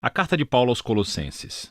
A carta de Paulo aos Colossenses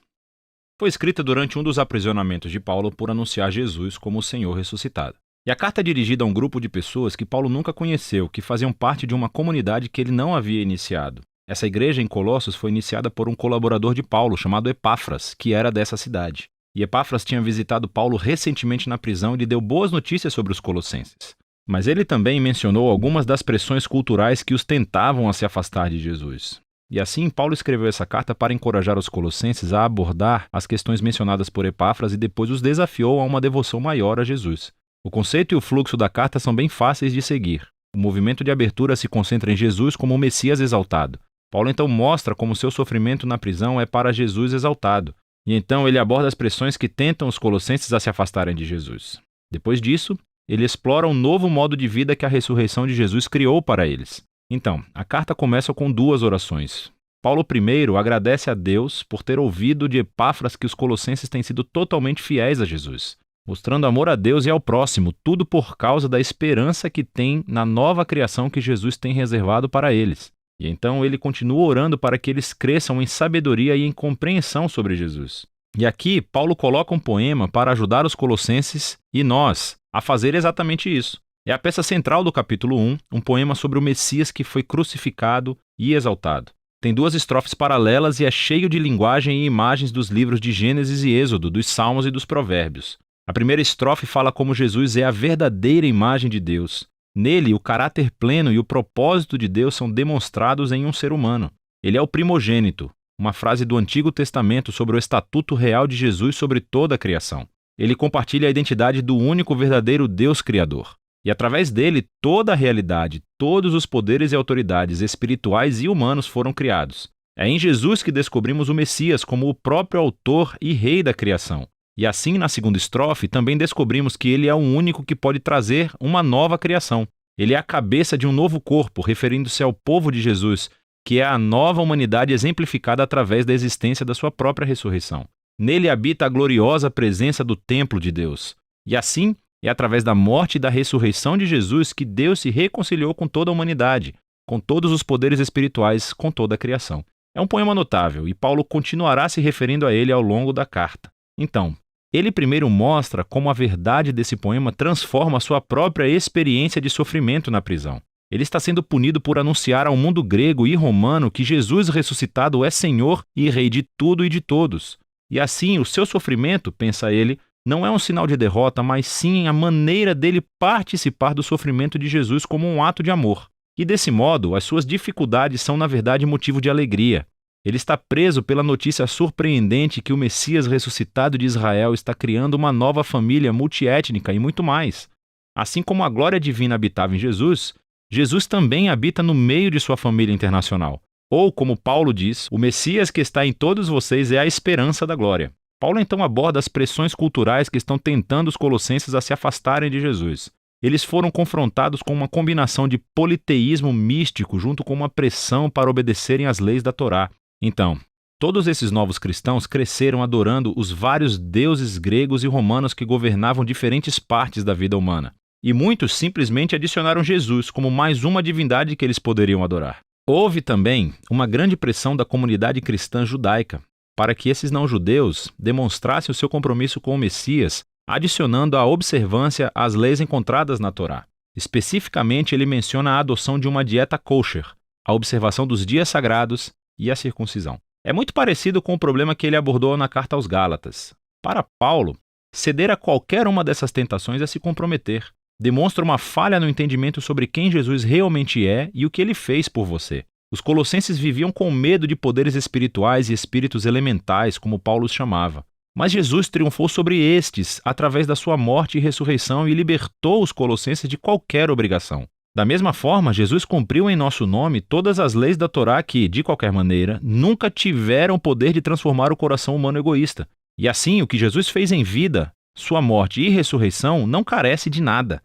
foi escrita durante um dos aprisionamentos de Paulo por anunciar Jesus como o Senhor ressuscitado. E a carta é dirigida a um grupo de pessoas que Paulo nunca conheceu, que faziam parte de uma comunidade que ele não havia iniciado. Essa igreja em Colossos foi iniciada por um colaborador de Paulo, chamado Epáfras, que era dessa cidade. E Epáfras tinha visitado Paulo recentemente na prisão e lhe deu boas notícias sobre os colossenses. Mas ele também mencionou algumas das pressões culturais que os tentavam a se afastar de Jesus. E assim, Paulo escreveu essa carta para encorajar os colossenses a abordar as questões mencionadas por Epáfras e depois os desafiou a uma devoção maior a Jesus. O conceito e o fluxo da carta são bem fáceis de seguir. O movimento de abertura se concentra em Jesus como o Messias exaltado. Paulo então mostra como seu sofrimento na prisão é para Jesus exaltado. E então ele aborda as pressões que tentam os colossenses a se afastarem de Jesus. Depois disso, ele explora um novo modo de vida que a ressurreição de Jesus criou para eles. Então, a carta começa com duas orações. Paulo primeiro agradece a Deus por ter ouvido de Epáfras que os colossenses têm sido totalmente fiéis a Jesus, mostrando amor a Deus e ao próximo, tudo por causa da esperança que tem na nova criação que Jesus tem reservado para eles. E então ele continua orando para que eles cresçam em sabedoria e em compreensão sobre Jesus. E aqui, Paulo coloca um poema para ajudar os colossenses e nós a fazer exatamente isso. É a peça central do capítulo 1, um poema sobre o Messias que foi crucificado e exaltado. Tem duas estrofes paralelas e é cheio de linguagem e imagens dos livros de Gênesis e Êxodo, dos Salmos e dos Provérbios. A primeira estrofe fala como Jesus é a verdadeira imagem de Deus. Nele, o caráter pleno e o propósito de Deus são demonstrados em um ser humano. Ele é o primogênito, uma frase do Antigo Testamento sobre o estatuto real de Jesus sobre toda a criação. Ele compartilha a identidade do único verdadeiro Deus Criador. E através dele, toda a realidade, todos os poderes e autoridades espirituais e humanos foram criados. É em Jesus que descobrimos o Messias como o próprio autor e rei da criação. E assim, na segunda estrofe, também descobrimos que ele é o único que pode trazer uma nova criação. Ele é a cabeça de um novo corpo, referindo-se ao povo de Jesus, que é a nova humanidade exemplificada através da existência da sua própria ressurreição. Nele habita a gloriosa presença do templo de Deus. E assim, é através da morte e da ressurreição de Jesus que Deus se reconciliou com toda a humanidade, com todos os poderes espirituais, com toda a criação. É um poema notável e Paulo continuará se referindo a ele ao longo da carta. Então, ele primeiro mostra como a verdade desse poema transforma a sua própria experiência de sofrimento na prisão. Ele está sendo punido por anunciar ao mundo grego e romano que Jesus ressuscitado é Senhor e Rei de tudo e de todos. E assim, o seu sofrimento, pensa ele, não é um sinal de derrota, mas sim a maneira dele participar do sofrimento de Jesus como um ato de amor. E desse modo, as suas dificuldades são na verdade motivo de alegria. Ele está preso pela notícia surpreendente que o Messias ressuscitado de Israel está criando uma nova família multiétnica e muito mais. Assim como a glória divina habitava em Jesus, Jesus também habita no meio de sua família internacional. Ou, como Paulo diz, o Messias que está em todos vocês é a esperança da glória. Paulo então aborda as pressões culturais que estão tentando os colossenses a se afastarem de Jesus. Eles foram confrontados com uma combinação de politeísmo místico junto com uma pressão para obedecerem às leis da Torá. Então, todos esses novos cristãos cresceram adorando os vários deuses gregos e romanos que governavam diferentes partes da vida humana. E muitos simplesmente adicionaram Jesus como mais uma divindade que eles poderiam adorar. Houve também uma grande pressão da comunidade cristã judaica para que esses não-judeus demonstrassem o seu compromisso com o Messias, adicionando a observância às leis encontradas na Torá. Especificamente, ele menciona a adoção de uma dieta kosher, a observação dos dias sagrados e a circuncisão. É muito parecido com o problema que ele abordou na carta aos Gálatas. Para Paulo, ceder a qualquer uma dessas tentações é se comprometer. Demonstra uma falha no entendimento sobre quem Jesus realmente é e o que ele fez por você. Os colossenses viviam com medo de poderes espirituais e espíritos elementais, como Paulo os chamava. Mas Jesus triunfou sobre estes através da sua morte e ressurreição e libertou os colossenses de qualquer obrigação. Da mesma forma, Jesus cumpriu em nosso nome todas as leis da Torá que, de qualquer maneira, nunca tiveram o poder de transformar o coração humano egoísta. E assim, o que Jesus fez em vida, sua morte e ressurreição, não carece de nada.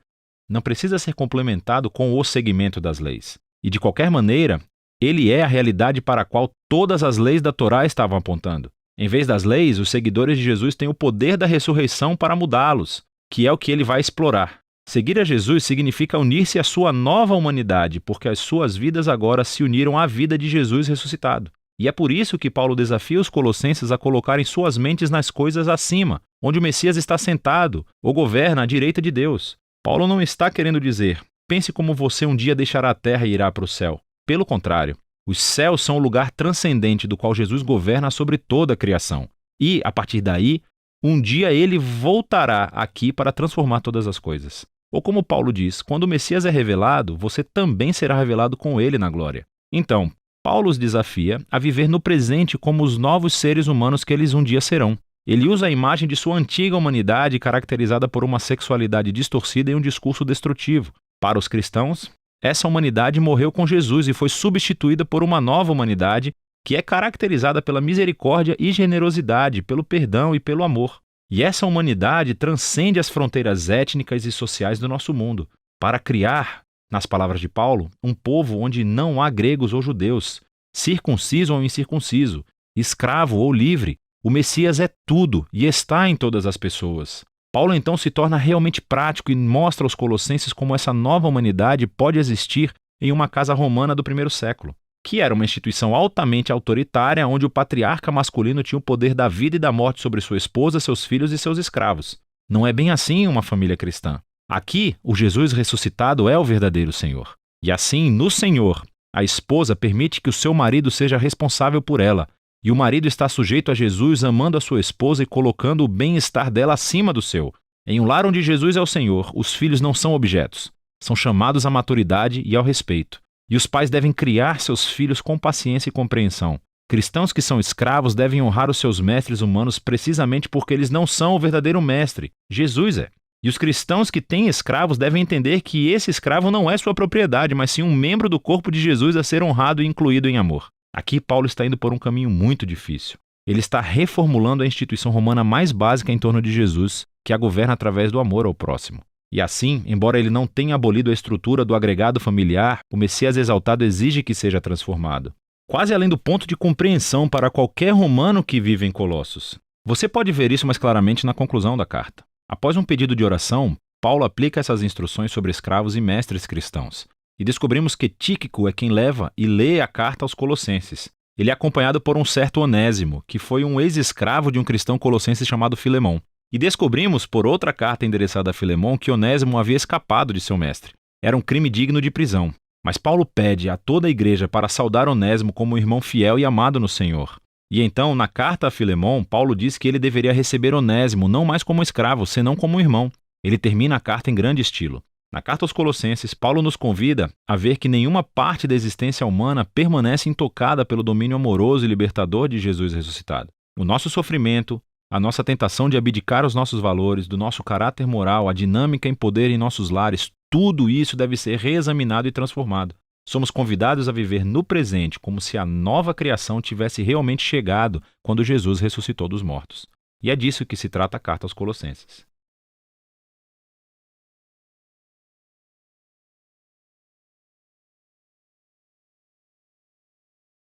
Não precisa ser complementado com o seguimento das leis. E de qualquer maneira, ele é a realidade para a qual todas as leis da Torá estavam apontando. Em vez das leis, os seguidores de Jesus têm o poder da ressurreição para mudá-los, que é o que ele vai explorar. Seguir a Jesus significa unir-se à sua nova humanidade, porque as suas vidas agora se uniram à vida de Jesus ressuscitado. E é por isso que Paulo desafia os colossenses a colocarem suas mentes nas coisas acima, onde o Messias está sentado ou governa à direita de Deus. Paulo não está querendo dizer, pense como você um dia deixará a terra e irá para o céu. Pelo contrário, os céus são o lugar transcendente do qual Jesus governa sobre toda a criação. E, a partir daí, um dia ele voltará aqui para transformar todas as coisas. Ou como Paulo diz, quando o Messias é revelado, você também será revelado com ele na glória. Então, Paulo os desafia a viver no presente como os novos seres humanos que eles um dia serão. Ele usa a imagem de sua antiga humanidade caracterizada por uma sexualidade distorcida e um discurso destrutivo. Para os cristãos, essa humanidade morreu com Jesus e foi substituída por uma nova humanidade que é caracterizada pela misericórdia e generosidade, pelo perdão e pelo amor. E essa humanidade transcende as fronteiras étnicas e sociais do nosso mundo, para criar, nas palavras de Paulo, um povo onde não há gregos ou judeus, circunciso ou incircunciso, escravo ou livre. O Messias é tudo e está em todas as pessoas. Paulo então se torna realmente prático e mostra aos colossenses como essa nova humanidade pode existir em uma casa romana do primeiro século, que era uma instituição altamente autoritária onde o patriarca masculino tinha o poder da vida e da morte sobre sua esposa, seus filhos e seus escravos. Não é bem assim em uma família cristã. Aqui, o Jesus ressuscitado é o verdadeiro Senhor. E assim, no Senhor, a esposa permite que o seu marido seja responsável por ela, e o marido está sujeito a Jesus, amando a sua esposa e colocando o bem-estar dela acima do seu. Em um lar onde Jesus é o Senhor, os filhos não são objetos. São chamados à maturidade e ao respeito. E os pais devem criar seus filhos com paciência e compreensão. Cristãos que são escravos devem honrar os seus mestres humanos precisamente porque eles não são o verdadeiro mestre. Jesus é. E os cristãos que têm escravos devem entender que esse escravo não é sua propriedade, mas sim um membro do corpo de Jesus a ser honrado e incluído em amor. Aqui Paulo está indo por um caminho muito difícil. Ele está reformulando a instituição romana mais básica em torno de Jesus, que a governa através do amor ao próximo. E assim, embora ele não tenha abolido a estrutura do agregado familiar, o Messias exaltado exige que seja transformado. Quase além do ponto de compreensão para qualquer romano que vive em Colossos. Você pode ver isso mais claramente na conclusão da carta. Após um pedido de oração, Paulo aplica essas instruções sobre escravos e mestres cristãos. E descobrimos que Tíquico é quem leva e lê a carta aos Colossenses. Ele é acompanhado por um certo Onésimo, que foi um ex-escravo de um cristão colossense chamado Filemão. E descobrimos, por outra carta endereçada a Filemão, que Onésimo havia escapado de seu mestre. Era um crime digno de prisão. Mas Paulo pede a toda a igreja para saudar Onésimo como um irmão fiel e amado no Senhor. E então, na carta a Filemão, Paulo diz que ele deveria receber Onésimo não mais como escravo, senão como um irmão. Ele termina a carta em grande estilo. Na carta aos Colossenses, Paulo nos convida a ver que nenhuma parte da existência humana permanece intocada pelo domínio amoroso e libertador de Jesus ressuscitado. O nosso sofrimento, a nossa tentação de abdicar os nossos valores, do nosso caráter moral, a dinâmica em poder em nossos lares, tudo isso deve ser reexaminado e transformado. Somos convidados a viver no presente como se a nova criação tivesse realmente chegado quando Jesus ressuscitou dos mortos. E é disso que se trata a carta aos Colossenses.